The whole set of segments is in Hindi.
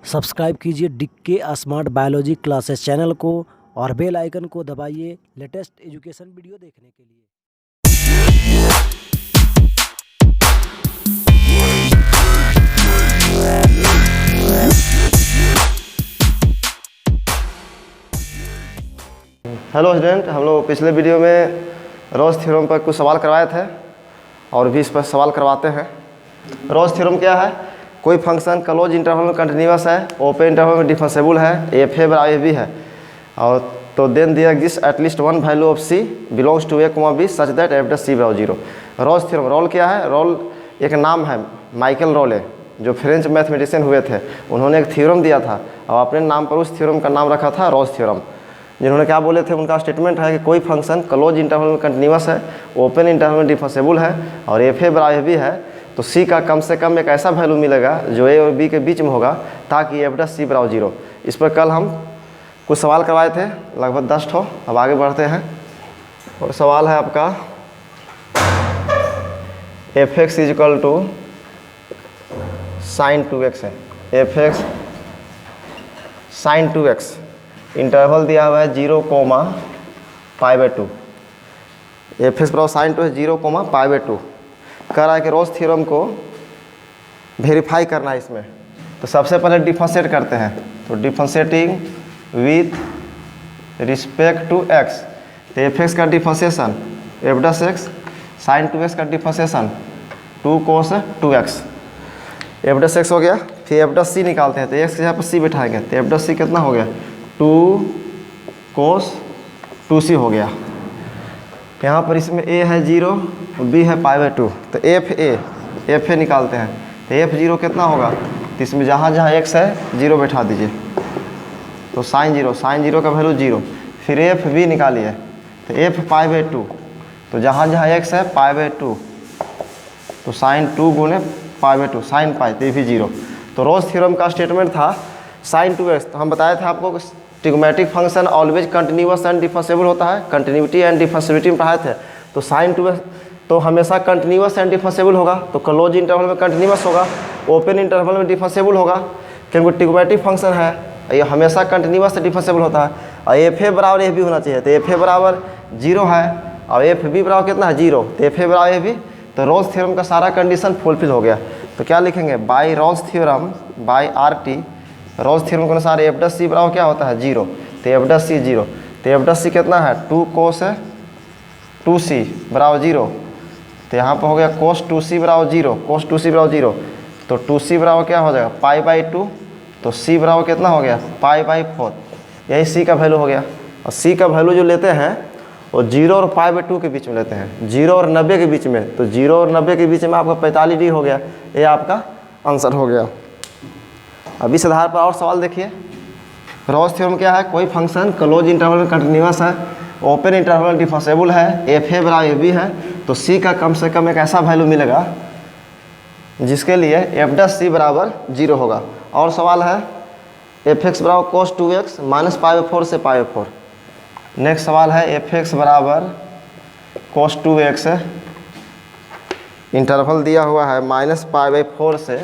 सब्सक्राइब कीजिए डिक्के स्मार्ट बायोलॉजी क्लासेस चैनल को और बेल आइकन को दबाइए लेटेस्ट एजुकेशन वीडियो देखने के लिए। हेलो स्टूडेंट, हम लोग पिछले वीडियो में रोल्स थ्योरम पर कुछ सवाल करवाए थे और भी इस पर सवाल करवाते हैं। रोल्स थ्योरम क्या है? कोई फंक्शन क्लोज इंटरवल में कंटिन्यूअस है, ओपन इंटरवल में डिफरेंशिएबल है, एफ ए बराबर बी है, और तो देन दिया exist at least one value of C belongs to A comma B such that F dash C बराबर जीरो। रोल्स थ्योरम, रोल क्या है? रोल एक नाम है, माइकल रोले, जो फ्रेंच मैथमेटिशियन हुए थे। उन्होंने एक थ्योरम दिया था और अपने नाम पर उस थ्योरम का नाम रखा था रोल्स थ्योरम। जिन्होंने क्या बोले थे, उनका स्टेटमेंट है कि कोई फंक्शन क्लोज इंटरवल में कंटिन्यूअस है, ओपन इंटरवल में डिफरेंशिएबल है और एफ ए बराबर बी है, तो सी का कम से कम एक ऐसा वैल्यू मिलेगा जो ए और बी के बीच में होगा ताकि एफ डैश सी बराबर जीरो। इस पर कल हम कुछ सवाल करवाए थे, लगभग 10 ठो। अब आगे बढ़ते हैं और सवाल है आपका F X is equal to sine 2x है। F x sine 2x, interval दिया हुआ है 0,π/2। एफ एक्स बराबर साइन 2 है 0,π/2। कह रहा है कि रोल्स थ्योरम को वेरीफाई करना है इसमें। तो सबसे पहले डिफरेंशिएट करते हैं, तो differentiating with respect to x, तो एफ एक्स का differentiation f dash x, sine 2x का differentiation 2 cos 2x, f dash x हो गया। फिर एफ डैश सी निकालते हैं, तो एक्स के यहाँ पर सी बैठाएंगे, तो एफ डैश सी कितना हो गया? 2 cos 2c हो गया। यहाँ पर इसमें a है 0, b है π/2, तो एफ ए निकालते हैं, तो एफ जीरो कितना होगा? तो इसमें जहाँ जहाँ x है 0 बैठा दीजिए, तो साइन जीरो का वैल्यू 0। फिर एफ बी निकालिए, तो एफ π/2, तो जहाँ जहाँ x है π/2, तो साइन 2 गुने π/2, साइन पाई, तो ये भी 0। तो रोल्स थ्योरम का स्टेटमेंट था साइन 2x। तो हम बताए थे आपको trigonometric function always continuous and differentiable होता है, कंटिन्यूटी एंड डिफरेंशिएबिलिटी में पढ़ाए थे। तो साइन 2x तो हमेशा कंटिन्यूअस एंड डिफरेंशिएबल होगा, तो क्लोज इंटरवल में कंटिन्यूअस होगा, ओपन इंटरवल में डिफरेंशिएबल होगा, क्योंकि ट्रिग्मेटिक फंक्शन है, ये हमेशा कंटिन्यूअस से डिफरेंशिएबल होता है। और एफ ए बराबर एफ बी होना चाहिए, तो एफ ए बराबर 0 है और एफ बी बराबर कितना है? 0, तो एफ ए बराबर एफ बी। तो रोल्स थ्योरम का सारा कंडीशन फुलफिल हो गया। तो क्या लिखेंगे? By Rolle's theorem by R T, Rolle's theorem के अनुसार एफ डैश सी बराबर क्या होता है? 0, तो एफ डैश सी 0, तो एफ डैश सी कितना है? 2 cos 2c बराबर 0, तो यहाँ पर हो गया cos 2c बराबर 0, cos 2c बराबर 0, तो 2c बराबर क्या हो जाएगा? π/2, तो c बराबर कितना हो गया? π/4। यही c का वैल्यू हो गया। और c का वैल्यू जो लेते हैं वो 0 और π/2 के बीच में लेते हैं, 0 और 90 के बीच में, तो 0 और 90 के बीच में आपका 45 डिग्री हो गया। ये आपका आंसर हो गया। अब इस आधार पर और सवाल देखिए। रोल्स थ्योरम क्या है? कोई फंक्शन क्लोज इंटरवल में कंटिन्यूअस है, ओपन इंटरवल में डिफरेंशिएबल है, एफ ए बराबर एफ बी है, तो सी का कम से कम एक ऐसा वैल्यू मिलेगा जिसके लिए एफ डैश सी बराबर 0 होगा। और सवाल है एफ एक्स बराबर cos 2x माइनस π/4 से π/4। नेक्स्ट सवाल है एफ एक्स बराबर cos 2x, इंटरवल दिया हुआ है -π/4 से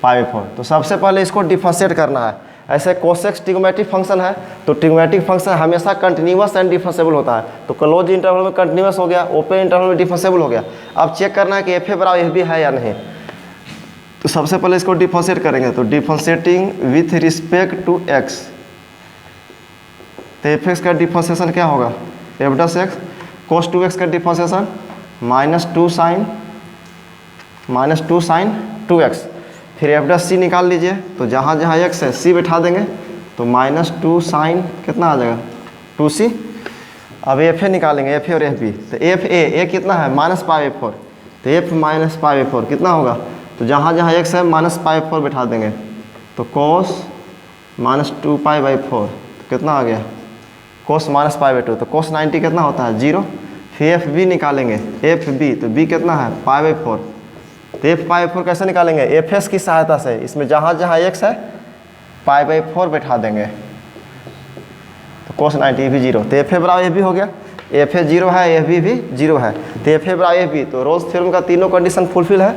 π/4। तो सबसे पहले इसको डिफरेंशिएट करना है। ऐसे कोसेक्स ट्रिग्मेटिक फंक्शन है, तो ट्रिग्मेटिक फंक्शन हमेशा कंटिन्यूअस एंड डिफरेंशिएबल होता है, तो क्लोज इंटरवल में कंटिन्यूअस हो गया, ओपन इंटरवल में डिफरेंशिएबल हो गया। अब चेक करना है कि एफ ए बराबर एफ बी है या नहीं। तो सबसे पहले इसको डिफरेंशिएट करेंगे, तो differentiating with respect to x, तो एफ एक्स का डिफरेंशिएशन क्या होगा? F dash x, cos 2x का डिफरेंशिएशन -2 sin 2x। फिर एफ डैश सी निकाल लीजिए, तो जहाँ जहाँ x है c बैठा देंगे, तो -2 sin कितना आ जाएगा? 2c। अब एफ ए निकालेंगे, एफ ए और एफ बी, तो एफ ए कितना है? -π/4, तो एफ -π/4 कितना होगा? तो जहाँ जहाँ x है -π/4 बैठा देंगे, तो cos -2π/4 कितना आ गया? cos -π/2, तो cos 90 कितना होता है? 0। फिर एफ बी निकालेंगे, एफ बी, तो b कितना है? π/4, तो एफ π/4 कैसे निकालेंगे? एफ एस की सहायता से। इसमें जहाँ जहाँ x है π/4 बैठा देंगे, तो cos 90 भी 0, तो एफ ए बराबर एफ बी हो गया। एफ ए 0 है, एफ बी भी 0 है, तो एफ ए बराबर एफ बी। तो रोल्स थ्योरम का तीनों कंडीशन फुलफिल है।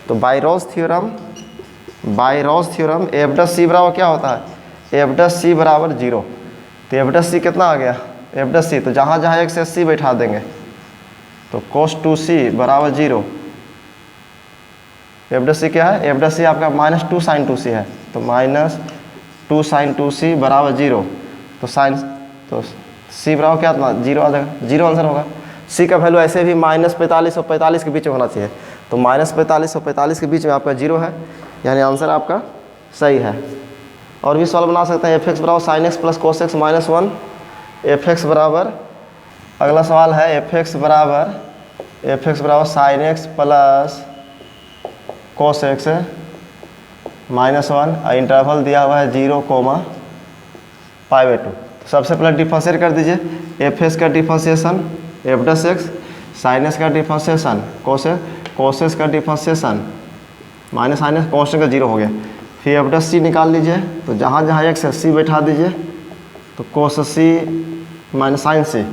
तो bye Rolle's theorem F dash c बराबर क्या होता है, एफ डस सी बराबर 0। तो एफ डस सी कितना आ गया, एफ डस सी, तो जहाँ जहाँ एक से सी बैठा देंगे तो cos 2c बराबर 0। एफ डस सी क्या है, एफ डस सी आपका -2 sin 2c है, तो -2 sin 2c बराबर 0। तो c बराबर क्या था, 0 आ जाएगा, 0 आंसर होगा। c का वैल्यू ऐसे भी -45 और 45 के बीच में होना चाहिए, तो -45 और 45 के बीच में आपका 0 है, यानी आंसर आपका सही है। और भी सवाल बना सकते हैं, f(x) बराबर sin x plus cos x minus 1, f(x) बराबर, अगला सवाल है f(x) बराबर sin x plus cos x minus 1, interval दिया हुआ है 0, π/2। तो सबसे पहले डिफरेंशिएट कर दीजिए, f(x) का डिफरेंशिएशन f डस x, sin x का डिफरेंशिएशन cos x का differentiation minus sin x, constant का 0 हो गया। फिर f डस c निकाल लीजिए, तो जहाँ जहाँ x है c बैठा दीजिए, तो cos c minus sin c।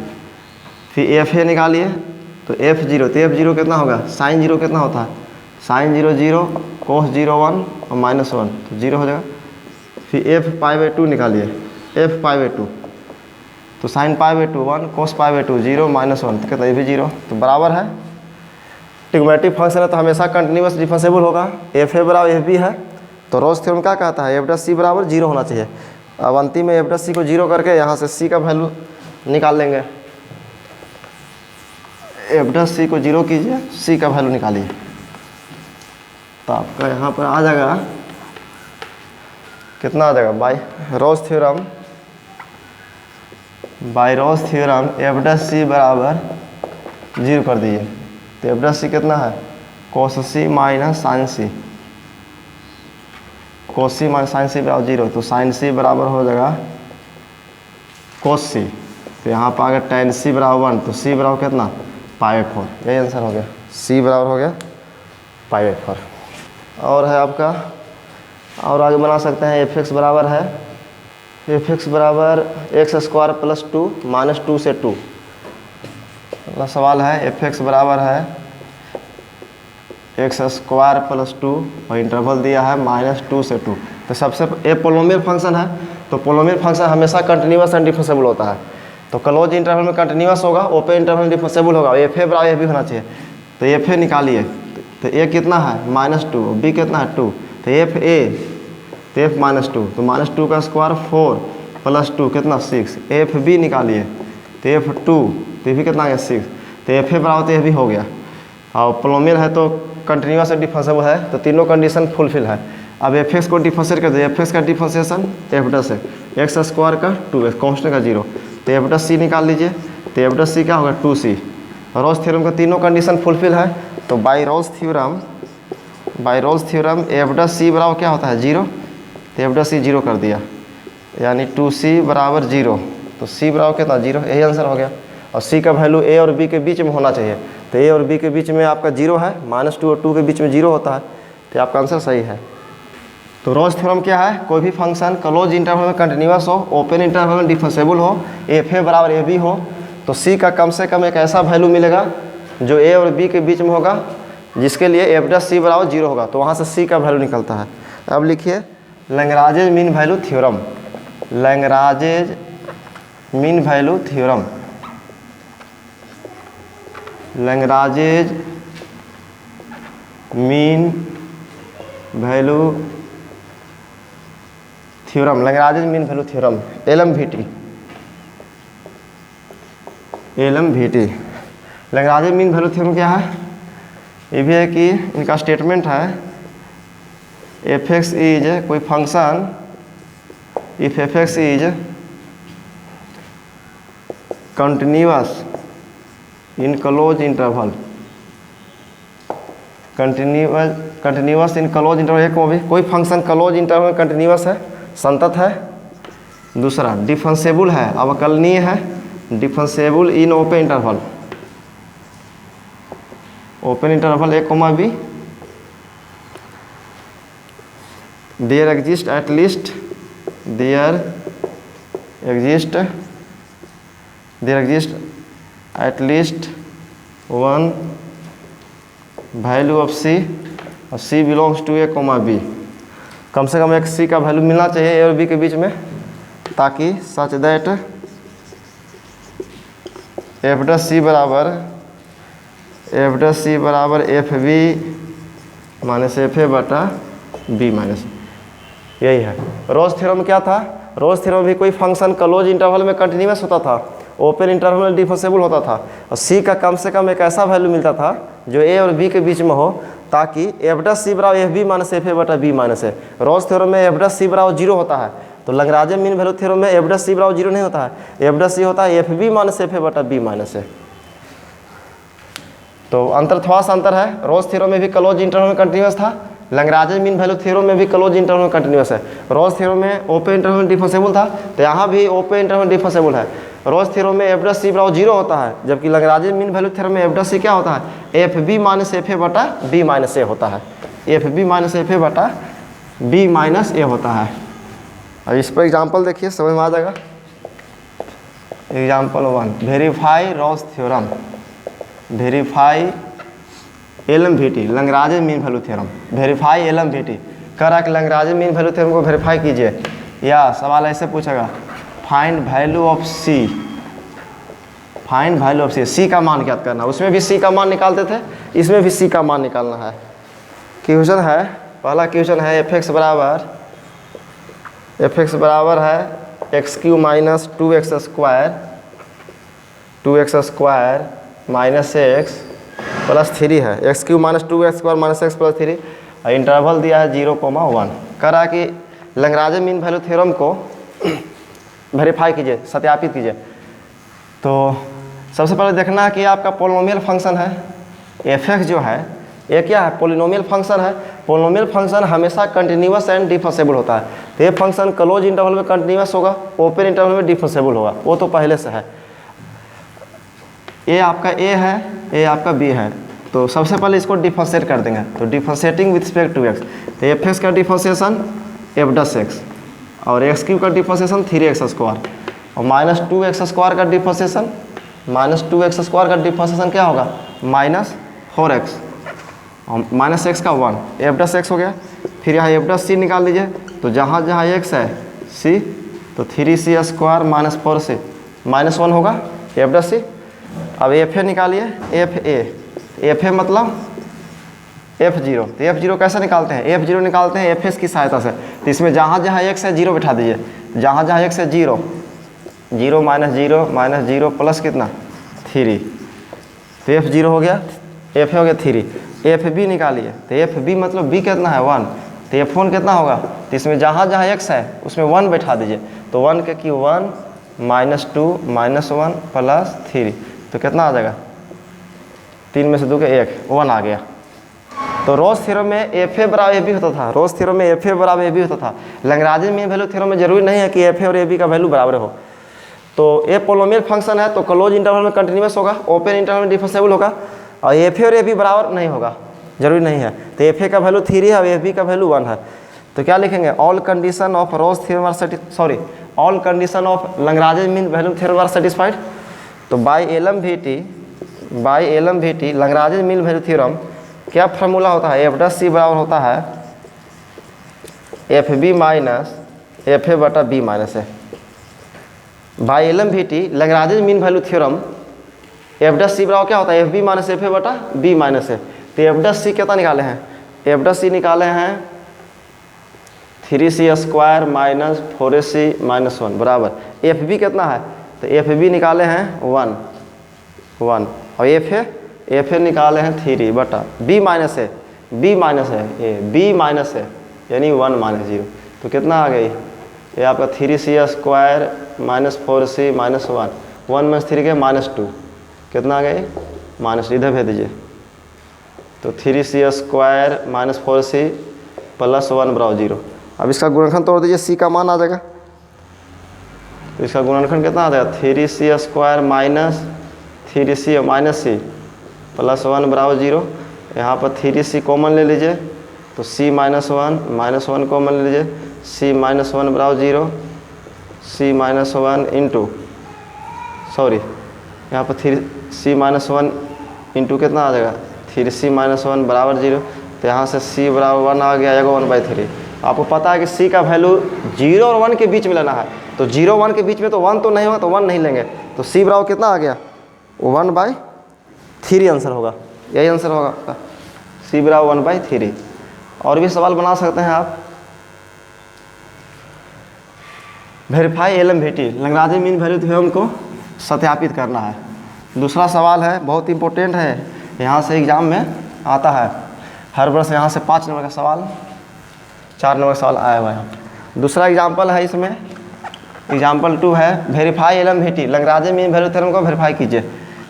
फिर f निकालिए, तो f0, तो f0 कितना होगा, sin 0 कितना होता है, sin 0 0, cos 0 1 और माइनस 1, तो 0 हो जाएगा। फिर f π/2 निकालिए, f π/2, तो sin π/2 1, cos π/2 0, माइनस 1, तो कितना, ये भी 0, तो बराबर है। ट्रिग्नोमेट्रिक फंक्शन है तो हमेशा कंटिन्यूअस डिफरेंशिएबल होगा। एफ ए बराबर एफ बी है, तो रोल्स थ्योरम क्या कहता है, एफ डस सी बराबर 0 होना चाहिए। अब अंतिम में एफ डस सी को 0 करके यहाँ से सी का वैल्यू निकाल लेंगे। एफ डस सी को 0 कीजिए, सी का वैल्यू निकालिए, तो आपका यहाँ पर आ जाएगा, कितना आ जाएगा, bye Rolle's theorem F dash c बराबर 0 कर दीजिए, तो एफ डस सी कितना है, cos c minus sin c, cos c minus sin c बराबर 0, तो sin c बराबर हो जाएगा cos c, तो यहाँ पर आ गया tan c बराबर 1, तो c बराबर कितना, π/4, यही आंसर हो गया, c बराबर हो गया π/4। और है आपका, और आगे बना सकते हैं, f(x) बराबर है, f(x) बराबर x² प्लस 2 माइनस 2 से 2। अगला सवाल है, f(x) बराबर है x² प्लस 2 और इंटरवल दिया है -2 से 2। तो सबसे ए पोलोमियल फंक्शन है, तो पोलोमियल फंक्शन हमेशा कंटिन्यूअस एंड डिफरेंशिएबल होता है। तो क्लोज इंटरवल में कंटिन्यूअस होगा, ओपन इंटरवल में डिफरेंशिएबल होगा। एफ ए बराबर भी होना चाहिए, तो एफ ए निकालिए, तो ए कितना है -2, बी कितना है 2, तो एफ ए, तो एफ -2, तो -2 का स्क्वायर 4 प्लस 2 कितना 6। एफ बी निकालिए, तो एफ 2, तो ये भी कितना है 6, तो एफ ए बराबर तो ये भी हो गया। और पोलोमियल है तो कंटिन्यूअस और डिफरेंशिएबल है, तो तीनों कंडीशन फुलफिल है। अब एफ एक्स को डिफरेंशिएट कर दे, एफ एक्स का डिफरेंशिएशन एफ डस है, x² का 2x, कॉन्स्टेंट का 0, तो एफ डस सी निकाल लीजिए, तो एफ डस सी क्या होगा 2c। रोल्स थ्योरम का तीनों कंडीशन फुलफिल है, तो bye Rolle's theorem F dash c बराबर क्या होता है 0, तो एफ डस सी 0 कर दिया, यानी 2c बराबर 0, तो c बराबर कितना 0, यही आंसर हो गया। और c का वैल्यू a और b के बीच में होना चाहिए, तो a और b के बीच में आपका 0 है, -2 और 2 के बीच में 0 होता है, तो आपका आंसर सही है। तो रोल्स थ्योरम क्या है, कोई भी फंक्शन क्लोज इंटरवल में कंटिन्यूअस हो, ओपन इंटरवल में डिफरेंशिएबल हो, एफ ए बराबर ए बी हो, तो c का कम से कम एक ऐसा वैल्यू मिलेगा जो a और b के बीच में होगा, जिसके लिए एफ डस सी बराबर 0 होगा, तो वहाँ से c का वैल्यू निकलता है। अब लिखिए Lagrange mean value theorem, Lagrange mean value theorem, Lagrange mean value theorem, Lagrange mean value theorem, LMVT। Lagrange mean value theorem क्या है, ये भी है कि इनका स्टेटमेंट है, एफ एक्स इज कोई function, if F X is continuous in close interval, continuous in close interval, एक भी कोई फंक्शन क्लोज इंटरवल में कंटिन्यूअस है, संतत है। दूसरा डिफरेंशिएबल है, अवकलनीय है, differentiable in open interval, open interval a, b, there exist at least one value of c और C belongs to A comma B. कम से कम एक सी का वैल्यू मिलना चाहिए ए और बी के बीच में, ताकि सच दैट एफ डॉट सी बराबर F B minus F A बटा बी माइनस, यही है। रोज थ्योरम क्या था? रोज थ्योरम भी कोई फंक्शन क्लोज इंटरवल में कंटिन्यूस होता था, ओपन इंटरवल में डिफरेंशिएबल होता था, और सी का कम से कम एक ऐसा वैल्यू मिलता था जो ए और बी के बीच में हो, ताकि एफ डॉट सी बराबर F B minus F A बटा B minus a. Rolle's theorem में एफ डॉट सी बराबर 0 होता है, तो लैग्रेंज मीन वैल्यू थ्योरम में एफ डॉट सी बराबर 0 नहीं होता है, एफ डॉट सी होता है F B minus F A बटा बी माइनस ए। तो अंतर थोड़ा सा अंतर है, रोज थ्योरम में भी क्लोज इंटरवल में कंटिन्यूस था, लैग्रेंज मीन वैल्यू थ्योरम में भी क्लोज इंटरवल में कंटिन्यूस है। रोज थ्योरम में ओपन इंटरवल में डिफरेंशिएबल था, तो यहाँ भी ओपन इंटरवल में डिफरेंशिएबल है। रोज थ्योरम में एफ डॉट सी बराबर 0 होता है, जबकि लैग्रेंज मीन वैल्यू थ्योरम में एफ डॉट सी क्या होता है? F B minus F A बटा बी माइनस ए होता है, F B minus F A बटा बी माइनस ए होता है। और इस पर एग्जाम्पल देखिए, समझ में आ जाएगा। Example 1, verify Rolle's theorem, verify LMVT Lagrange mean value theorem, verify LMVT कह रहा है कि लैग्रेंज मीन वैल्यू थ्योरम को वेरीफाई कीजिए, या सवाल ऐसे पूछेगा find value of C, find value of C, C का मान ज्ञात करना। उसमें भी सी का मान निकालते थे, इसमें भी सी का मान निकालना है। क्वेश्चन है, पहला क्वेश्चन है एफ एक्स बराबर है x Q minus 2x square minus x plus 3 है, x Q minus 2x square minus x plus 3, और इंटरवल दिया है 0,1। कह रहा है कि लैग्रेंज मीन वैल्यू थ्योरम को वेरीफाई कीजिए, सत्यापित कीजिए। तो सबसे पहले देखना है कि आपका पोलिनोमियल फंक्शन है एफ एक्स जो है, ये क्या है? पोलिनोमियल फंक्शन है। पोलिनोमियल फंक्शन हमेशा कंटिन्यूस एंड डिफरेंशिएबल होता है, तो ये फंक्शन क्लोज इंटरवल में कंटिन्यूस होगा, ओपन इंटरवल में डिफरेंशिएबल होगा, वो तो पहले से है। ये आपका ए है, ये आपका बी है, तो सबसे पहले इसको डिफरेंशिएट कर देंगे, तो differentiating with respect to x, तो एफ एक्स का डिफरेंशिएशन एफ डॉट एक्स, और एक्स क्यू का डिफरेंशिएशन 3x स्क्वायर, और माइनस 2x स्क्वायर का डिफरेंशिएशन, माइनस 2x स्क्वायर का डिफरेंशिएशन क्या होगा? माइनस 4x, और माइनस एक्स का 1, एफ डॉट एक्स हो गया। फिर यहाँ एफ डॉट सी निकाल लीजिए, तो जहाँ जहाँ x है c, तो 3c square minus 4c minus 1 होगा एफ डॉट सी। अब एफ ए निकालिए, एफ ए मतलब f0, तो f0 कैसे निकालते हैं? f0 निकालते हैं एफ एस की सहायता से, तो इसमें जहाँ जहाँ x है 0 बिठा दीजिए, जहाँ जहाँ x है 0, 0 माइनस 0 प्लस कितना 3, तो f0 हो गया, f हो गया 3। एफ बी निकालिए, तो एफ बी मतलब b कितना है 1, तो f1 कितना होगा? तो इसमें जहाँ जहाँ x है उसमें 1 बैठा दीजिए, तो 1 के क्यू 1 माइनस 2 माइनस 1 प्लस 3, तो कितना आ जाएगा? 3 में से 2 के 1, 1 आ गया। तो रोज थ्योरम में एफ ए बराबर ए बी होता था, रोज थ्योरम में एफ ए बराबर ए बी होता था। लैग्रेंज मीन वैल्यू थ्योरम में जरूरी नहीं है कि एफ ए और ए बी का वैल्यू बराबर हो। तो ये पोलिनोमियल फंक्शन है, तो क्लोज इंटरवल में कंटिन्यूस होगा, ओपन इंटरवल में डिफरेंशिएबल होगा, और एफ ए और ए बी बराबर नहीं होगा, जरूरी नहीं है। तो एफ ए का वैल्यू 3 है और एफ बी का वैल्यू 1 है, तो क्या लिखेंगे? All condition of Rolle's theorem are sorry all condition of Lagrange mean value theorem are satisfied. तो by LMVT Lagrange mean value theorem क्या फार्मूला होता है? एफ डॉट सी बराबर होता है F B minus F A बटा B minus A. By LMVT Lagrange mean value theorem F dot सी बराबर क्या होता है? F B minus F A बटा बी माइनस ए। तो एफ डॉट सी कितना निकाले हैं? एफ डॉट सी निकाले हैं 3c square minus 4ac minus 1 बराबर एफ बी कितना है? तो एफ बी निकाले हैं 1 और एफ ए निकाले हैं 3 बटा बी माइनस है बी माइनस है यानी 1 माइनस 0, तो कितना आ गई? ये आपका 3c square minus 4c minus 1 minus 3 के माइनस 2, कितना आ गई? माइनस, इधर भेज दीजिए। तो 3c square minus 4c plus 1 बराबर 0। अब इसका गुणनखंड तोड़ दीजिए, c का मान आ जाएगा, तो इसका गुणनखंड कितना आ जाएगा? 3c square minus 3c minus c plus 1 बराबर 0। यहाँ पर 3c कॉमन ले लीजिए, तो c माइनस 1 कॉमन ले लीजिए, c माइनस 1 बराबर 0, c माइनस 1 इंटू यहाँ पर 3c माइनस 1 इंटू कितना आ जाएगा? 3c माइनस 1 बराबर 0, तो यहाँ से सी बराबर 1 आ गया, एगो 1/3। आपको पता है कि सी का वैल्यू 0 और 1 के बीच में लेना है, तो 0 1 के बीच में तो 1 तो नहीं होगा, तो 1 नहीं लेंगे। तो सी बराबर कितना आ गया, 1/3 आंसर होगा, यही आंसर होगा आपका, सी बराबर 1/3। और भी सवाल बना सकते हैं आप। Verify LMVT, Lagrange mean value theorem को सत्यापित करना है। दूसरा सवाल है, बहुत इंपॉर्टेंट है, यहाँ से एग्जाम में आता है हर वर्ष, यहाँ से 5 नंबर का सवाल, 4 नंबर का सवाल आया हुआ है। दूसरा एग्जाम्पल है इसमें, एग्जाम्पल 2 है, verify LMVT, Lagrange mean value theorem को वेरीफाई कीजिए।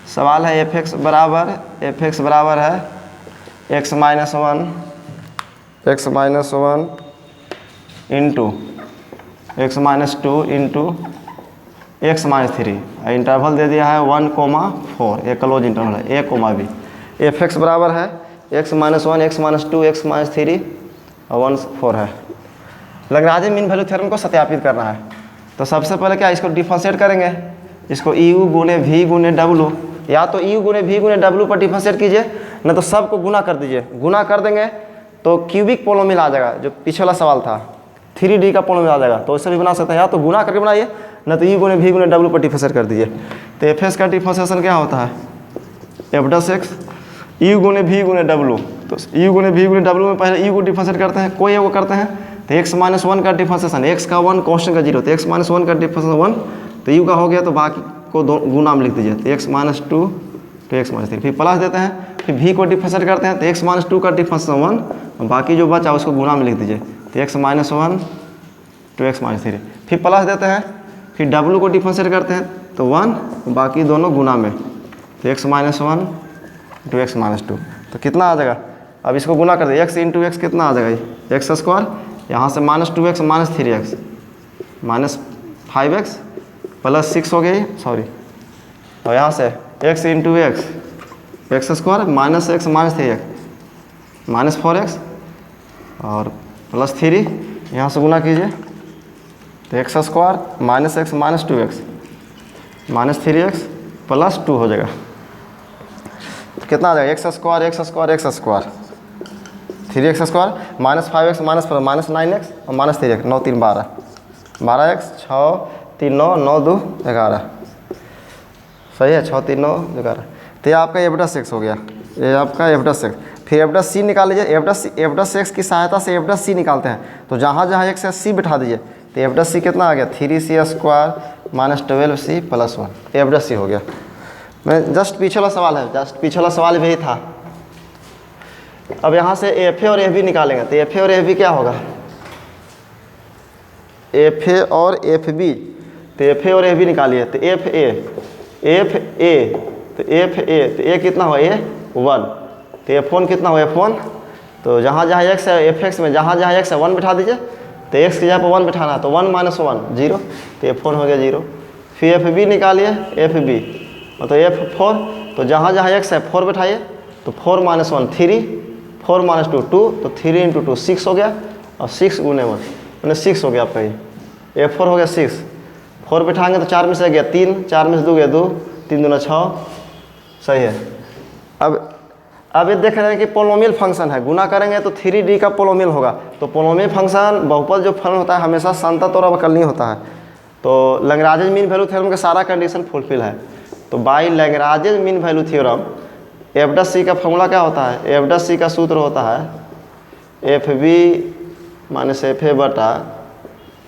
सवाल है f(x) बराबर है x -1 into x-2 into x-3, interval दे दिया है 1,4, एक क्लोज इंटरवल है a, b। f(x) बराबर है x-1 x-2 x-3 और 1,4 है। लैग्रेंज मीन वैल्यू थ्योरम को सत्यापित करना है। तो सबसे पहले क्या, इसको डिफरेंशिएट करेंगे, इसको EU गुने V गुने W, या तो EU गुने V गुने W पर डिफरेंशिएट कीजिए, न तो सबको गुना कर दीजिए। गुना कर देंगे तो क्यूबिक पोलोमियल आ जाएगा, जो पीछे वाला सवाल था 3D का पोलोमियल आ जाएगा। तो इससे भी बना सकते हैं, या तो गुना करके बनाइए, न तो EU गुने V गुने W पर डिफरेंशिएट कर दीजिए। तो FS का डिफरेंशिएशन क्या होता है, f(x) EU गुने V गुने W। तो EU गुने V गुने W में पहले EU को डिफरेंशिएट करते हैं, कोई एगो करते हैं, तो x-1 का डिफरेंशिएशन, x का 1 कॉन्स्टेंट का 0, तो x-1 का डिफरेंशिएशन 1, तो U का हो गया, तो बाकी को गुना में लिख दीजिए, तो x-2 तो x-3, फिर प्लस देते हैं, फिर V को डिफरेंशिएट करते हैं, तो x-2 का डिफरेंशिएशन 1, और बाकी जो बचा उसको गुना में लिख दीजिए, तो x-1 तो x-3, फिर प्लस देते हैं, फिर W को डिफरेंशिएट करते हैं तो 1, बाकी दोनों गुना में, तो x-1 तो x-2, तो कितना आ जाएगा, अब इसको गुना कर दे, x इंटू x कितना आ जाएगा, x², यहाँ से -2x -3x -5x +6 हो गई, सॉरी, और यहाँ से x into x x² -x -3x -4x और +3, यहाँ से गुना कीजिए, तो x² -x -2x -3x +2 हो जाएगा, तो कितना आ जाएगा, x² 3x² -5x -9x और -3x 9 3 12 12x 6 3 9 9 2 11, सही है, 6 3 9 11। तो ये आपका f(x) हो गया, ये आपका f(x). फिर f(c) निकाल लीजिए, f(x) की सहायता से f(c) निकालते हैं, तो जहाँ जहाँ x है c बिठा दीजिए, तो f(c) कितना आ गया, 3c² -12c +1, f(c) हो गया। मैं जस्ट पीछे वाला सवाल है, जस्ट पीछे वाला सवाल भी था। अब यहाँ से FA और FB निकालेंगे, तो FA और FB क्या होगा, FA और FB, तो FA और FB निकालिए, तो FA तो A कितना हुआ, A1, तो F1 कितना हुआ, F1, तो जहाँ जहाँ x है f(x) में जहाँ जहाँ x है 1 बिठा दीजिए, तो x की जगह पर 1 बिठाना, तो 1 - 1 0, तो F1 हो गया 0। फिर FB निकालिए, FB तो F4, तो जहाँ जहाँ x है 4 बिठाइए, तो 4 - 1 3, 4 - 2 2, तो 3 इंटू 2 6 हो गया, और 6 गुने 1 मैंने 6 हो गया आपका, ये F4 हो गया 6, 4 बिठाएंगे तो 4 में से गया 3, 4 में से 2 गया 2, 3 दूना 6, सही है। अब ये देख रहे हैं कि पोलोमियल फंक्शन है, गुना करेंगे तो 3D का पोलोमियल होगा, तो पोलोमियल फंक्शन बहुपद जो फलन होता है हमेशा संतत और अवकलनीय होता है। तो लैग्रेंज मीन वैल्यू थ्योरम का सारा कंडीशन फुलफिल है। तो by Lagrange mean value theorem f(c) का फॉर्मूला क्या होता है, f(c) का सूत्र होता है FB - FA बटा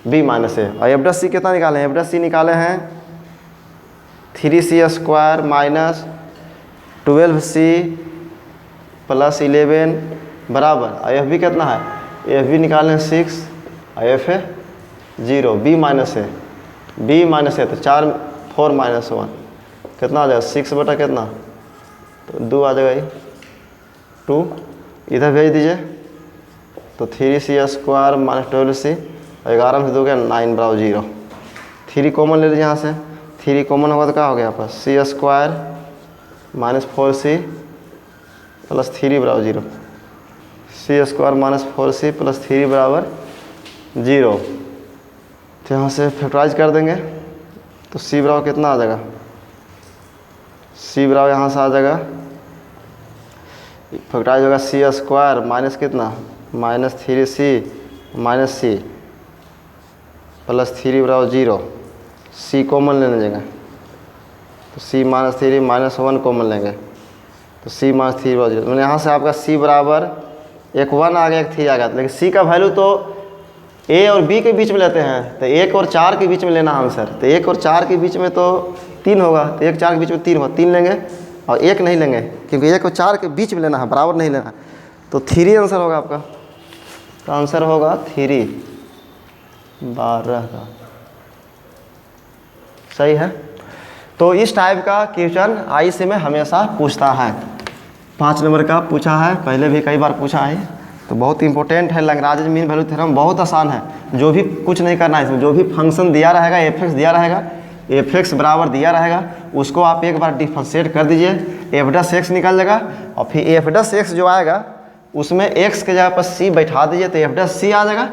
B - A, और f(c) कितना निकाले हैं, f(c) निकाले हैं 3c² -12c +11 बराबर, और FB कितना है, FB निकाले हैं 6 और FA 0, B - A तो 4 -1 कितना आ जाएगा, 6 बटा कितना, तो 2 आ जाएगा, 2 इधर भेज दीजिए, तो 3c² -12c और 11 में से 2 गया 9 बराबर 0, 3 कॉमन ले लीजिए, यहाँ से 3 कॉमन होगा तो क्या हो गया आपका, c² -4c +3 बराबर 0, c² -4c +3 बराबर 0। तो यहाँ से फैक्टराइज कर देंगे, तो c बराबर कितना आ जाएगा, c बराबर यहाँ से आ जाएगा फैक्टराइज होगा सी स्क्वायर माइनस कितना -3c माइनस सी प्लस 3 बराबर 0, सी कॉमन लेने जाएंगे तो सी -3 -1 कॉमन लेंगे तो सी -3 बराबर 0। मैंने यहाँ से आपका सी बराबर एक 1 आ गया एक 3 आ गया, लेकिन सी का वैल्यू तो ए और बी के बीच में लेते हैं तो 1 और 4 के बीच में लेना आंसर। तो 1 और 4 के बीच में तो 3 होगा, तो 1 4 के बीच में 3 होगा, 3 लेंगे और 1 नहीं लेंगे क्योंकि 1 और 4 के बीच में लेना है, बराबर नहीं लेना। तो 3 आंसर होगा आपका। तो आंसर होगा 3 12 का। सही है। तो इस टाइप का क्वेश्चन आईसी में हमेशा पूछता है। 5 नंबर का पूछा है, पहले भी कई बार पूछा है, तो बहुत इंपॉर्टेंट है। लैग्रांज मीन वैल्यू थ्योरम बहुत आसान है, जो भी कुछ नहीं करना है इसमें। जो भी फंक्शन दिया रहेगा, एफ दिया रहेगा, एफ बराबर दिया रहेगा, उसको आप एक बार डिफरेंशिएट कर दीजिए, एफ निकल जाएगा और फिर एफ जो आएगा उसमें एक्स के जगह पर सी बैठा दीजिए तो एफ सी आ जाएगा।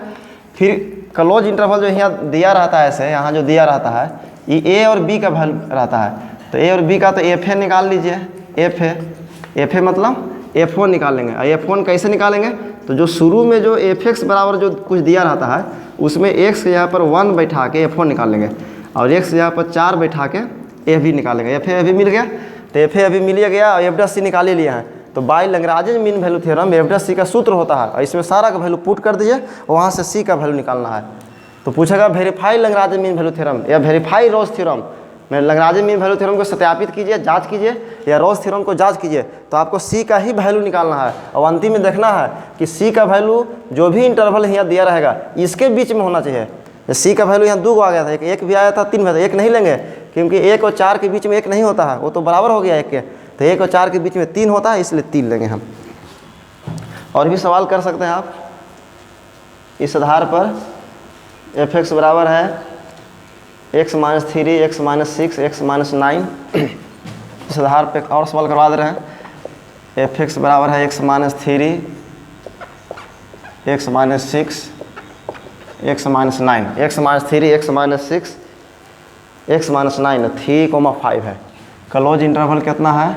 फिर क्लोज इंटरवल जो यहाँ दिया रहता है, ऐसे यहाँ जो दिया रहता है ये ए और बी का वैल्यू रहता है, तो ए और बी का तो एफ निकाल लीजिए। एफ मतलब F1 निकाल लेंगे। और F1 कैसे निकालेंगे, तो जो शुरू में जो fx बराबर जो कुछ दिया रहता है उसमें x के यहाँ पर 1 बैठा के F1 निकाल लेंगे और x के यहाँ पर 4 बैठा के एफ भी निकालेंगे। एफ भी मिल गया, तो एफ भी मिल गया और एफ निकाल ही लिया है। तो by Lagrange mean value theorem f का सूत्र होता है और इसमें सारा का वैल्यू पुट कर दीजिए और वहाँ से सी का वैल्यू निकालना है। तो पूछेगा verify Lagrange mean value theorem या वेरीफाई रोल्स थ्योरम। मैं लैग्रांज मीन वैल्यू थ्योरम को सत्यापित कीजिए, जांच कीजिए, या रोल्स थ्योरम को जांच कीजिए। तो आपको सी का ही वैल्यू निकालना है और अंतिम में देखना है कि सी का वैल्यू जो भी इंटरवल यहाँ दिया रहेगा इसके बीच में होना चाहिए। सी का वैल्यू यहाँ 2 आ गया था, एक भी आया था, 3 भी, 1 नहीं लेंगे क्योंकि 1 और 4 के बीच में 1 नहीं होता है, वो तो बराबर हो गया 1 के। तो 1 और 4 के बीच में 3 होता है, इसलिए 3 लेंगे हम। और भी सवाल कर सकते हैं आप इस आधार पर। एफ बराबर है x - 3 x - 6 x - 9। इस आधार पे और सवाल करवा दे रहे हैं। एफ बराबर है x - 3 x - 6 x - 9, x - 3 x - 6 x - 9 3,5 है। क्लोज इंटरवल कितना है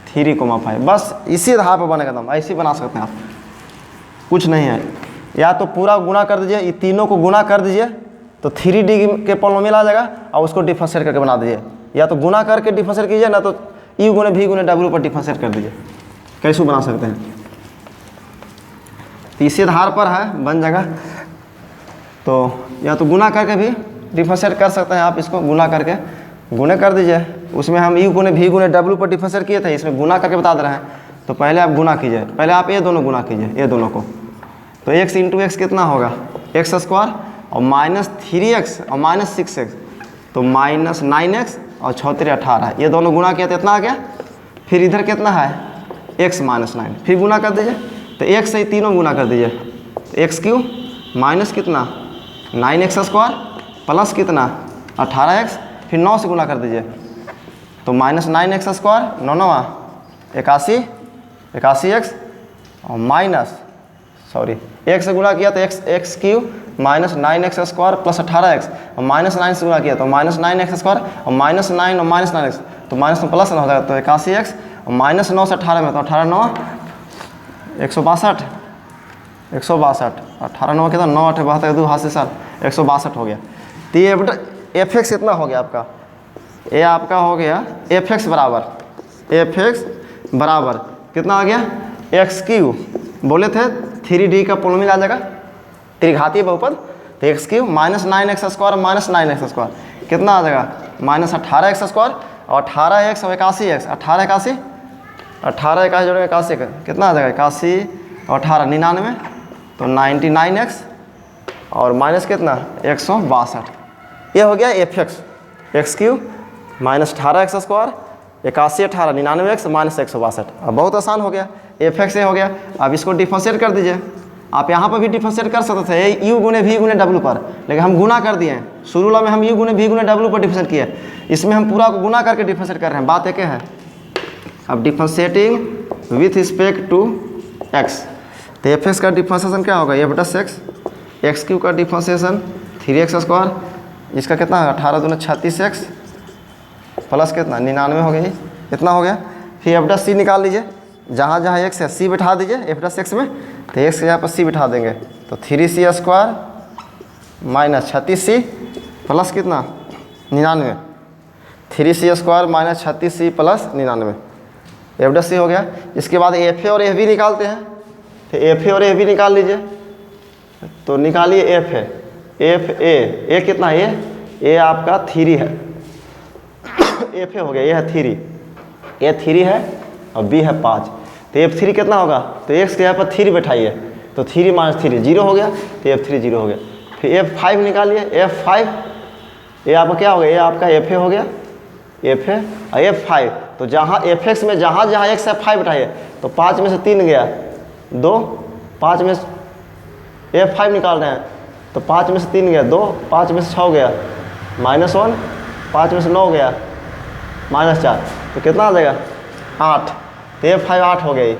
3,5। बस इसी आधार पर बनेगा दम, ऐसे ही बना सकते हैं आप, कुछ नहीं है। या तो पूरा गुना कर दीजिए, ये तीनों को गुना कर दीजिए तो 3D के पॉलिनोमियल आ जाएगा और उसको डिफरेंशिएट करके बना दीजिए। या तो गुना करके डिफरेंशिएट कीजिए, ना तो यू गुने भी गुने डब्ल्यू पर डिफरेंशिएट कर दीजिए। कैसे बना सकते हैं, तो इसी आधार पर है, बन जाएगा। तो या तो गुना करके भी डिफरेंशिएट कर सकते हैं आप, इसको गुना करके गुने कर दीजिए। उसमें हम यू गुने भी गुने डब्ल्यू पर डिफरेंशिएट किए थे, इसमें गुना करके बता दे रहे हैं। तो पहले आप गुना कीजिए, पहले आप ये दोनों गुना कीजिए, ये दोनों को। तो x × x कितना होगा x² और -3x और -6x, तो -9x और 6 × 18, ये दोनों गुना किया तो इतना आ गया। फिर इधर कितना है x - 9, फिर गुना कर दीजिए। तो x से ही तीनों गुना कर दीजिए, तो x³ माइनस कितना 9x² प्लस कितना 18x, फिर 9 से गुना कर दीजिए। तो -9x² 9 81x और एक से गुणा किया तो x³ -9x² प्लस 18x और -9 से गुणा किया तो -9x² और -9 और -9x, तो माइनस में प्लस हो जाएगा। तो 81x और -9 से 18 में, तो 18 9 162, 18 9 कितना 9 8 72 2 हाथ से 7 162 हो गया। तो ये f(x) कितना हो गया आपका, ये आपका हो गया f(x) बराबर कितना आ गया x³ बोले थे 3D का पॉलिनोमियल आ जाएगा, त्रिघातीय बहुपद। तो x³ -9x² -9x² कितना आ जाएगा -18x² और 18x और 81x, 18 81 जोड़ेंगे 81 कितना आ जाएगा 81 और 18 99, तो 99x और माइनस कितना 162। ये हो गया f(x), x³ -18x² 81 18 99x -162। अब बहुत आसान हो गया, f(x) हो गया। अब इसको डिफरेंशिएट कर दीजिए। आप यहाँ पर भी डिफरेंशिएट कर सकते थे u गुने v गुने w पर, लेकिन हम गुना कर दिए हैं। शुरू में हम u गुने v गुने w पर डिफरेंशिएट किए, इसमें हम पूरा को गुना करके डिफरेंशिएट कर रहे हैं, बात एक है। अब differentiating with respect to x, तो f(x) का डिफरेंशिएशन क्या होगा f(x), x³ का डिफरेंशिएशन 3x², इसका कितना है 18 दूना 36x प्लस कितना 99 हो गया, इतना हो गया। फिर f(c) निकाल लीजिए, जहाँ जहाँ एक्स है सी बिठा दीजिए एफ प्लस एक्स में, तो एक्स के जगह पर सी बिठा देंगे, तो 3c² माइनस 36c प्लस कितना 99, 3c² minus 36c plus 99 F dash C हो गया। इसके बाद एफ ए और एफ बी निकालते हैं, तो एफ ए और एफ बी निकाल लीजिए, तो निकालिए एफ ए कितना है, ए आपका 3 है, एफ ए हो गया, ये है 3, ए 3 है और बी है 5, तो F3 कितना होगा, तो एक्स के यहाँ पर 3 बैठाइए, तो 3 माइनस 3 0 हो गया, तो F3 0 हो गया। फिर F5 निकालिए, F5 ये आपका क्या हो गया, ये आपका FA हो गया, FA और F5, तो जहाँ FX में जहाँ जहाँ एक्स है 5 बैठाइए, तो 5 में से 3 गया 2, 5 में F5 निकाल रहे हैं, तो 5 में से 3 गया 2, 5 में से 6 गया -1, 5 में से 9 गया -4, तो कितना आ जाएगा 8, तो F5 8 हो गई,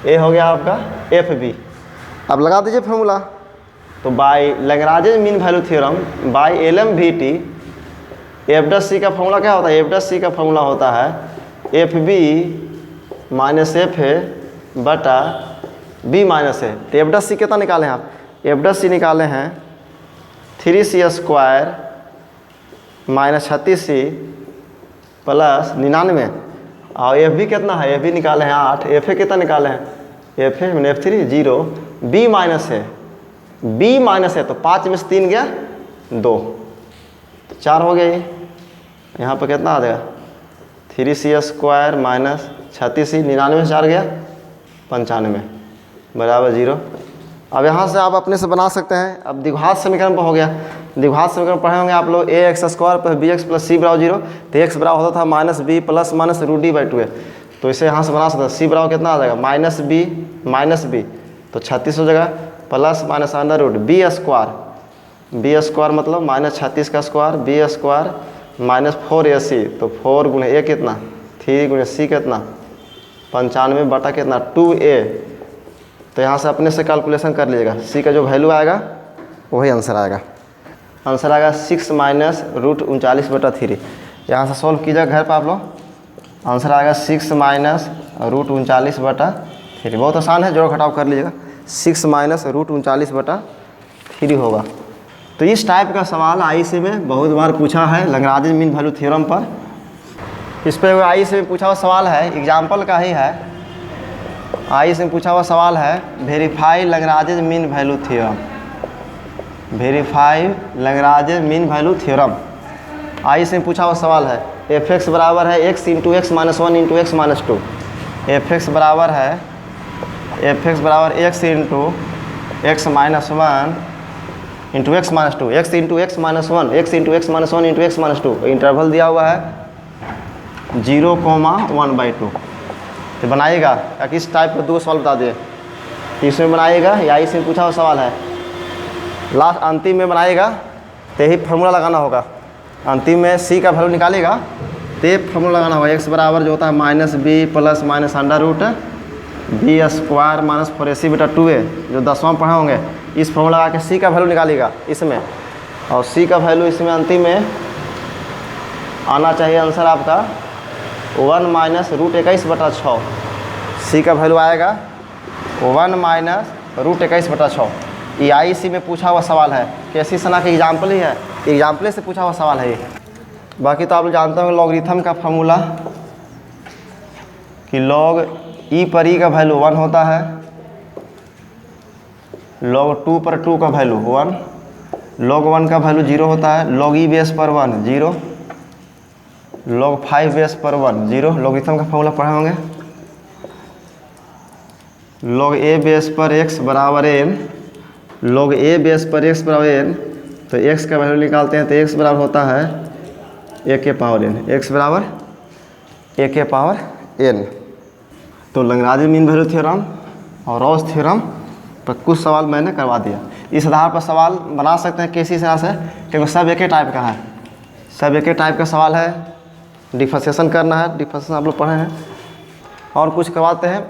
ए हो गया आपका FB। अब लगा दीजिए फॉर्मूला, तो by Lagrange mean value theorem by LMVT F' का फॉर्मूला क्या होता है, F' का फॉर्मूला होता है FB माइनस FA बटा B माइनस A। तो F' कितना निकाले हैं आप, F' निकाले हैं 3c² माइनस 36c प्लस 99, और एफ बी कितना है, एफ बी निकाले हैं 8, एफ ए कितना निकाले हैं, एफ ए मैंने F3 0, बी माइनस है, तो 5 में से 3 गया 2, तो 4 हो गया ये, यहाँ पर कितना आ जाएगा 3c² माइनस 36c, 99 से 4 गया 95 बराबर 0। अब यहाँ से आप अपने से बना सकते हैं। अब द्विघात समीकरण पर हो गया, द्विघात समीकरण पढ़े होंगे आप लोग, ax² plus bx plus c बराबर 0, तो x बराबर होता था minus b plus minus √d/2a, तो इसे यहाँ से बना सकते हैं, c बराबर कितना आ जाएगा माइनस बी, तो 36 हो जाएगा प्लस माइनस b² मतलब माइनस 36 का स्क्वायर, b² माइनस 4ac, तो 4 गुणे a कितना 3 गुणे c कितना 95 बटा कितना 2a, तो यहाँ से अपने से कैलकुलेशन कर लीजिएगा, c का जो वैल्यू आएगा वही आंसर आएगा। आंसर आएगा 6 माइनस √39/3। यहाँ से सॉल्व कीजिएगा घर पर आप लोग, आंसर आएगा 6 माइनस √39/3। बहुत आसान है, जोड़ घटाव कर लीजिएगा, 6 माइनस √39/3 होगा। तो इस टाइप का सवाल आईसी में बहुत बार पूछा है लैग्रांज मीन वैल्यू थ्योरम पर। इस पर आईसी में पूछा हुआ सवाल है, एग्जाम्पल का ही है, आईसी में पूछा हुआ सवाल है verify Lagrange mean value theorem, verify Lagrange mean value theorem IC में पूछा हुआ सवाल है। f(x) बराबर है x into x minus 1 into x minus 2, f(x) बराबर है x into x minus 1 into x minus 2, x into x minus 1, x into x minus 1 into x minus 2, interval दिया हुआ है 0,1/2। तो बनाइएगा, ताकि इस टाइप का 2 सवाल बता दिए, इसमें बनाइएगा या इसमें पूछा हुआ सवाल है, लास्ट अंतिम में बनाइएगा तो यही फार्मूला लगाना होगा। अंतिम में c का वैल्यू निकालेगा तो ये फार्मूला लगाना होगा, x बराबर जो होता है minus b plus minus (b² minus 4ac/2a, जो 10वां पढ़े होंगे, इस फार्मूला लगा के c का वैल्यू निकालेगा इसमें, और c का वैल्यू इसमें अंतिम में आना चाहिए आंसर आपका 1 माइनस √21/6। c का वैल्यू आएगा 1 माइनस √21/6। ये आईसी में पूछा हुआ सवाल है, कैसी सना का एग्जाम्पल ही है, एग्जाम्पल से पूछा हुआ सवाल है ये। बाकी तो आप लोग जानते हो लॉगरिथम का फार्मूला कि log e पर e का वैल्यू 1 होता है, log 2 पर 2 का वैल्यू 1, log 1 का वैल्यू 0 होता है, log e बेस पर 1 0, log 5 बेस पर 1 0। लॉगरिथम का फार्मूला पढ़े होंगे, log a बेस पर x बराबर n, log a बेस पर x बराबर n, तो x का वैल्यू निकालते हैं तो x बराबर होता है a के पावर n, x बराबर a के पावर n। तो लैग्रांज मीन वैल्यू थ्योरम और रॉस थ्योरम पर कुछ सवाल मैंने करवा दिया। इस आधार पर सवाल बना सकते हैं किसी तरह से, क्योंकि सब एक ही टाइप का है, सब एक ही टाइप का सवाल है, डिफरेंशिएशन करना है, डिफरेंशिएशन आप लोग पढ़े हैं। और कुछ करवाते हैं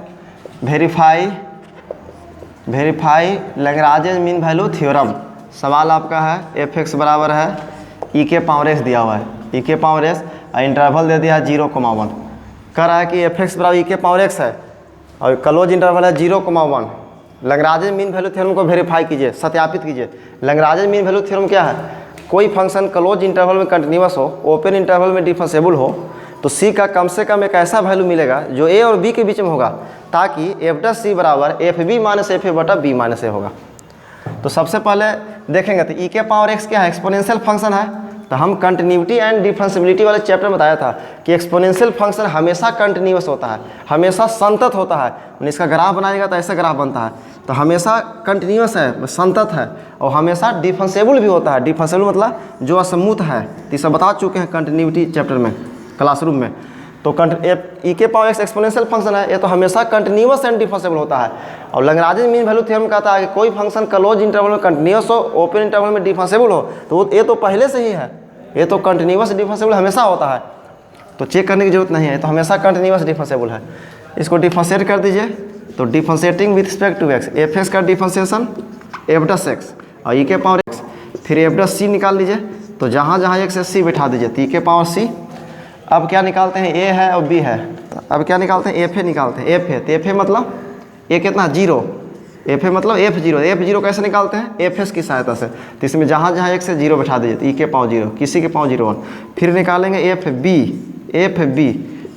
verify Lagrange mean value theorem. सवाल आपका है f(x) बराबर है e के पावर x दिया हुआ है, e के पावर x, और इंटरवल दे दिया है 0,1। कह रहा है कि f(x) बराबर e के पावर x है, और क्लोज इंटरवल है 0,1। लैग्रांज मीन वैल्यू थ्योरम को वेरीफाई कीजिए, सत्यापित कीजिए। लैग्रांज मीन वैल्यू थ्योरम क्या है? कोई फंक्शन क्लोज इंटरवल में कंटिन्यूअस हो, ओपन इंटरवल में डिफरेंशिएबल हो, तो सी का कम से कम एक ऐसा वैल्यू मिलेगा जो ए और बी के बीच में होगा, ताकि एफ डस सी बराबर F B minus F A बटा बी माइनस ए होगा। तो सबसे पहले देखेंगे तो ई के पावर एक्स क्या है? एक्सपोनेंशियल फंक्शन है। तो हम कंटिन्यूटी एंड डिफरेंशिएबिलिटी वाले चैप्टर में बताया था कि एक्सपोनेंशियल फंक्शन हमेशा कंटिन्यूअस होता है, हमेशा संतत होता है। इसका ग्राफ बनाएगा तो ऐसा ग्राफ बनता है। तो हमेशा कंटिन्यूअस है, संतत है, और हमेशा डिफरेंशिएबल भी होता है। डिफरेंशिएबल मतलब जो असमूत है। तो सब बता चुके हैं कंटिन्यूटी चैप्टर में, क्लासरूम में। तो ई के पावर एक्स एक्सपोनेंशियल फंक्शन है, ये तो हमेशा कंटिन्यूअस एंड डिफरेंशिएबल होता है। और लैग्रांज मीन वैल्यू थ्योरम कहता है कि कोई फंक्शन क्लोज इंटरवल में कंटिन्यूअस हो, ओपन इंटरवल में डिफरेंशिएबल हो, तो ये तो पहले से ही है, ये तो कंटिन्यूअस डिफरेंशिएबल हमेशा होता है, तो चेक करने की जरूरत नहीं है, तो हमेशा कंटिन्यूअस डिफरेंशिएबल है। इसको डिफरेंशिएट कर दीजिए। तो differentiating with respect to x, f x का डिफरेंशिएशन एफ डस एक्स और ई के पावर एक्स, फिर एफ डस सी निकाल लीजिए। तो जहाँ जहाँ एक्स है सी बैठा दीजिए, तो ई के पावर सी। अब क्या निकालते हैं? ए है और बी है। अब क्या निकालते हैं? एफ ए निकालते हैं। एफ है तो एफ ए मतलब ए कितना? 0। एफ ए मतलब एफ जीरो कैसे निकालते हैं? एफ एस की सहायता से। तो इसमें जहाँ जहाँ एक्स है 0 बैठा दीजिए, तो ई के पावर 0, किसी के पावर 0 1। फिर निकालेंगे एफ बी,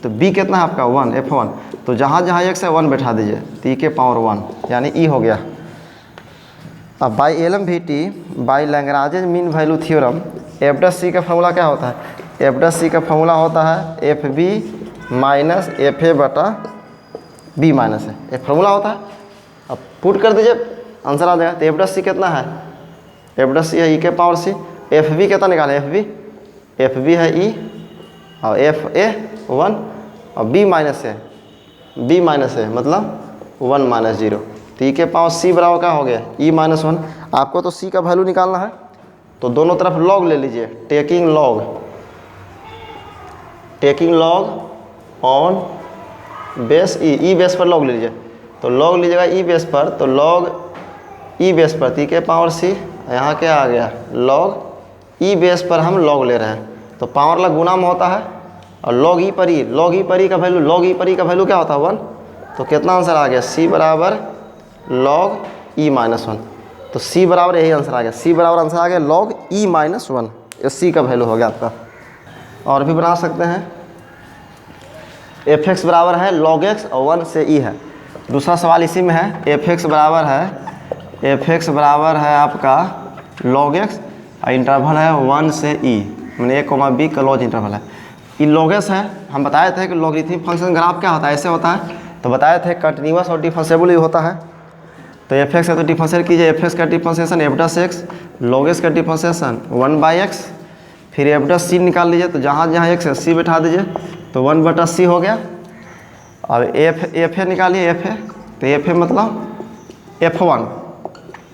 तो बी कितना है आपका? 1, F1। तो जहाँ जहाँ एक्स है 1 बैठा दीजिए, तो ई के पावर 1, यानी ई हो गया। अब by LMVT, by Lagrange mean value theorem, F dash C का फॉर्मूला क्या होता है? एफ डस सी का फॉर्मूला होता है F B minus F A बटा बी माइनस ए, एक फॉर्मूला होता है। अब पुट कर दीजिए, आंसर आ जाएगा। तो एफ डस सी कितना है? एफ डस सी है ई के पावर सी। एफ बी कितना निकाले? एफ बी है ई, और एफ ए 1, और बी माइनस ए मतलब 1 माइनस 0। तो ई के पावर सी बराबर क्या हो गया? E minus 1। आपको तो सी का वैल्यू निकालना है, तो दोनों तरफ लॉग ले लीजिए। Taking log on base E base पर लॉग ले लीजिए। तो लॉग लीजिएगा ई बेस पर, तो लॉग ई बेस पर ई के पावर सी, यहाँ क्या आ गया? लॉग ई बेस पर हम लॉग ले रहे हैं, तो पावर ला गुना में होता है, और लॉग ई पर ई का वैल्यू क्या होता है? 1। तो कितना आंसर आ गया? सी बराबर लॉग ई माइनस 1। तो सी बराबर यही आंसर आ गया। सी बराबर आंसर आ गया लॉग ई माइनस 1, ये सी का वैल्यू हो गया आपका। और भी बना सकते हैं। एफ एक्स बराबर है लॉग एक्स और 1 से ई है। दूसरा सवाल इसी में है। एफ एक्स बराबर है आपका लॉग एक्स और इंटरवल है 1 से ई, मैंने ए कोमा बी क्लोज इंटरवल है। ई लॉग एक्स है। हम बताए थे कि लॉगरिथमिक फंक्शन ग्राफ क्या होता है? ऐसे होता है। तो बताए थे कंटिन्यूअस और डिफरेंशिएबल ही होता है। तो एफ एक्स है तो डिफरेंशिएट कीजिए। एफ एक्स का differentiation f dash x, log x का डिफरेंशिएशन 1/x, फिर एफ डस सी निकाल लीजिए। तो जहाँ जहाँ एक्स है सी बैठा दीजिए, तो 1/c हो गया। और एफ ए निकालिए। एफ ए, तो एफ ए मतलब F1।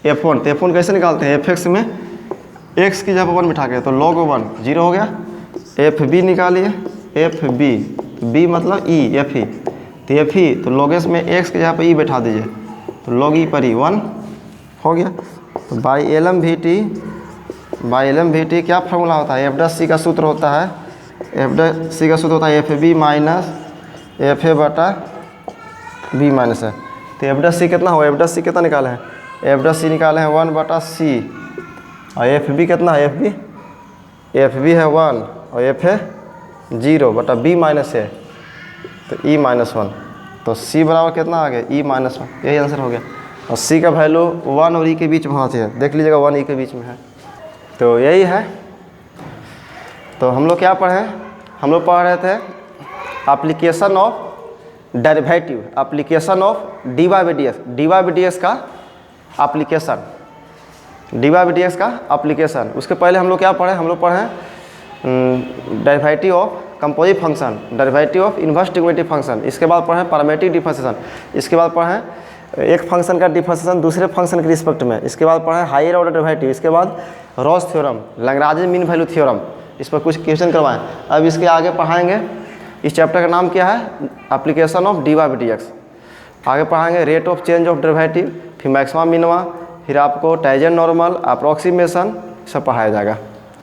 तो F1 कैसे निकालते हैं? एफ एक्स में एक्स की जगह 1 बिठा के, तो log 1 0 हो गया। एफ बी निकालिए। एफ बी मतलब ई, एफ ई, तो एफ ई, तो log s में एक्स की जगह पर ई बैठा दीजिए, तो log ई पर ई 1 हो गया। तो बाई LMVT क्या फार्मूला होता है? एफ डस सी का सूत्र होता है, F B minus F A बटा बी माइनस है। तो एफ डस सी कितना हो? एफ डस सी कितना निकाले हैं? एफ डस सी निकाले हैं 1/c, और एफ बी कितना है? एफ बी है 1 और एफ है 0 बटा बी माइनस ए, तो ई माइनस 1। तो सी बराबर कितना आ गया? ई माइनस 1, यही आंसर हो गया। और सी का वैल्यू 1 और ई के बीच में होना चाहिए। देख लीजिएगा 1 ई के बीच में है, तो यही है। तो हम लोग क्या पढ़े? हम लोग पढ़ रहे थे application of derivative, application of dy by dx का एप्लीकेशन, उसके पहले हम लोग क्या पढ़े? हम लोग पढ़े derivative of composite function, derivative of inverse trigonometric function, इसके बाद पढ़े पैरामीट्रिक डिफरेंशिएशन, इसके बाद पढ़े एक फंक्शन का डिफरेंशिएशन दूसरे फंक्शन के रिस्पेक्ट में, इसके बाद पढ़े हायर ऑर्डर डेरिवेटिव, इसके बाद Ross theorem, Lagrange mean value theorem, इस पर कुछ क्वेश्चन करवाएं। अब इसके आगे पढ़ाएंगे, इस चैप्टर का नाम क्या है? Application of dy by dx। आगे पढ़ाएंगे rate of change of derivative, फिर मैक्सिमा मिनिमा, फिर आपको टाइजन नॉर्मल, अप्रॉक्सीमेशन सब पढ़ाया जाएगा।